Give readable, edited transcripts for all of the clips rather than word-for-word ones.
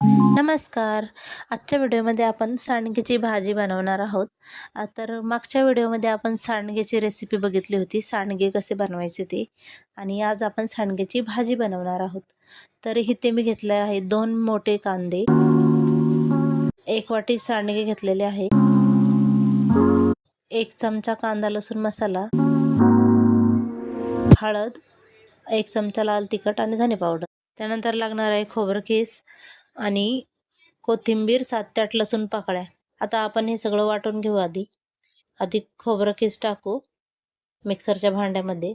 नमस्कार. आजच्या व्हिडिओमध्ये आपण सांडग्याची भाजी बनवणार आहोत. तर मागच्या व्हिडिओमध्ये आपण सांडग्याची रेसिपी बघितली होती, सांडगे कसे बनवायचे ते. आणि आज आपण सांडग्याची भाजी बनवणार आहोत. तर इथे मी घेतले आहे 2 मोठे कांदे, 1 वाटी सांडगे घेतलेले आहे, 1 चमचा कांदा लसूण मसाला, हळद, 1 चमचा लाल तिखट आणि धने पावडर. त्यानंतर लागणार आहे खोबरं आणि कोथिंबीर 7 ते 8 लसूण पाकळ्या. आता आपण हे सगळं वाटून घेऊ. आधी खोबरं खीस टाकू मिक्सरच्या भांड्यामध्ये.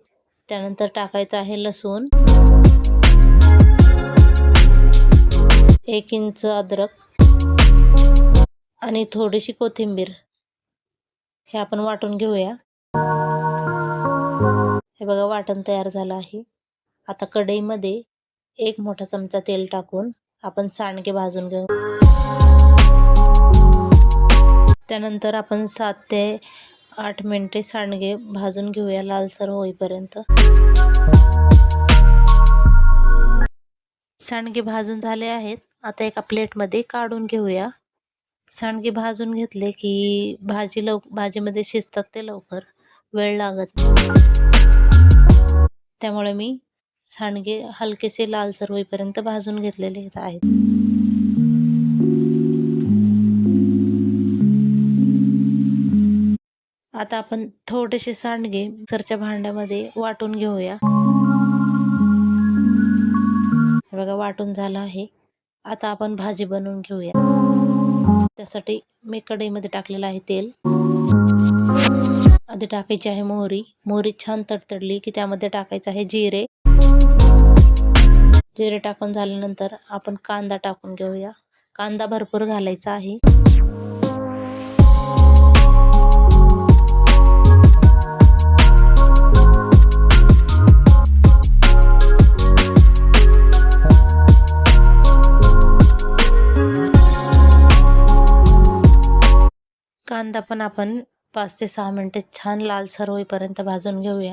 त्यानंतर टाकायचं आहे लसूण, 1 इंच अद्रक आणि थोडीशी कोथिंबीर. हे आपण वाटून घेऊया. हे बघा वाटण तयार झालं आहे. आता कढईमध्ये 1 मोठा चमचा तेल टाकून आपण सांडगे भाजून घेऊ. त्यानंतर आपण 7 ते 8 मिनिटे सांडगे भाजून घेऊया लालसर होईपर्यंत. सांडगे भाजून झाले आहेत. आता एका प्लेटमध्ये काढून घेऊया. सांडगे भाजून घेतले की भाजीमध्ये शिजतात ते लवकर, वेळ लागत नाही. त्यामुळे मी सांडगे हलकेसे लालसर होईपर्यंत भाजून घेतलेले आहेत. आता आपण थोडेसे सांडगे मिक्सरच्या भांड्यामध्ये वाटून घेऊया. हे बघा वाटून झालं आहे. आता आपण भाजी बनवून घेऊया. त्यासाठी मी कढईमध्ये टाकलेलं आहे तेल. आधी टाकायची आहे मोहरी छान तडतडली की त्यामध्ये टाकायचं आहे जिरे टाकून झाल्यानंतर आपण कांदा टाकून घेऊया. कांदा भरपूर घालायचा आहे. कांदा पण आपण 5 ते 6 मिनिटे छान लालसर होईपर्यंत भाजून घेऊया.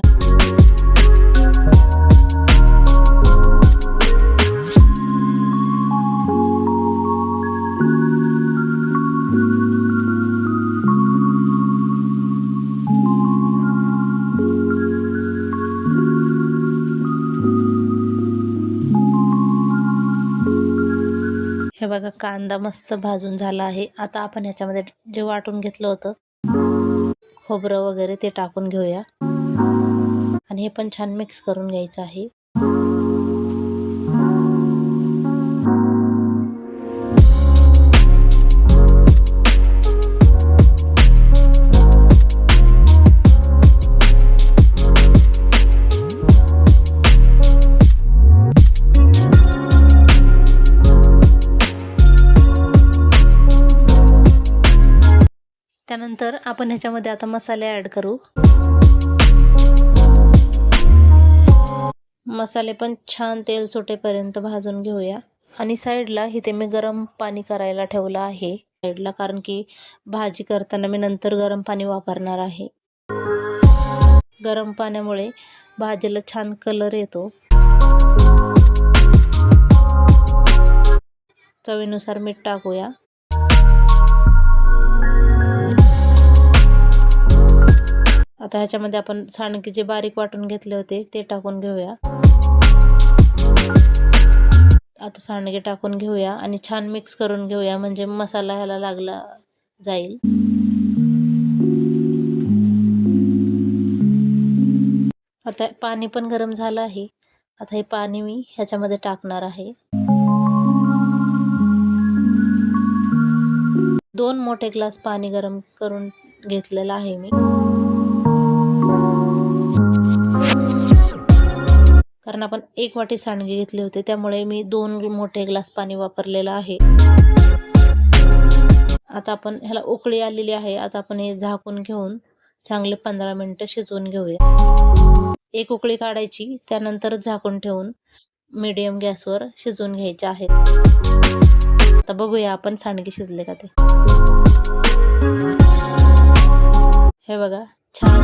हे बघा कांदा मस्त भाजून झाला आहे. आता आपण ह्याच्यामध्ये जे वाटून घेतलं होतं खोबरं वगैरे ते टाकून घेऊया आणि हे पण छान मिक्स करून घ्यायचं आहे. त्यानंतर आपण ह्याच्यामध्ये आता मसाले ॲड करू. मसाले पण छान तेल सुटेपर्यंत भाजून घेऊया. आणि साईडला इथे मी गरम पाणी करायला ठेवलं आहे साईडला, कारण की भाजी करताना मी नंतर गरम पाणी वापरणार आहे. गरम पाण्यामुळे भाजीला छान कलर येतो. चवीनुसार मीठ टाकूया. आता ह्याच्यामध्ये आपण सांडगे जे बारीक वाटून घेतले होते ते टाकून घेऊया. आता सांडगे टाकून घेऊया आणि छान मिक्स करून घेऊया, म्हणजे मसाला ह्याला लागला जाईल. आता पाणी पण गरम झालं आहे. आता हे पाणी मी ह्याच्यामध्ये टाकणार आहे. 2 मोठे ग्लास पाणी गरम करून घेतलेलं आहे मी, कारण आपण 1 वाटी सांडगे घेतले होते त्यामुळे मी 2 मोठे ग्लास पाणी वापरलेलं आहे. आता आपण ह्याला उकळी आलेली आहे. आता आपण हे झाकून घेऊन चांगले 15 मिनिटं शिजवून घेऊया. 1 उकळी काढायची, त्यानंतर झाकून ठेवून मीडियम गॅसवर शिजवून घ्यायचे आहेत. आता बघूया आपण सांडगे शिजले का ते. हे बघा छान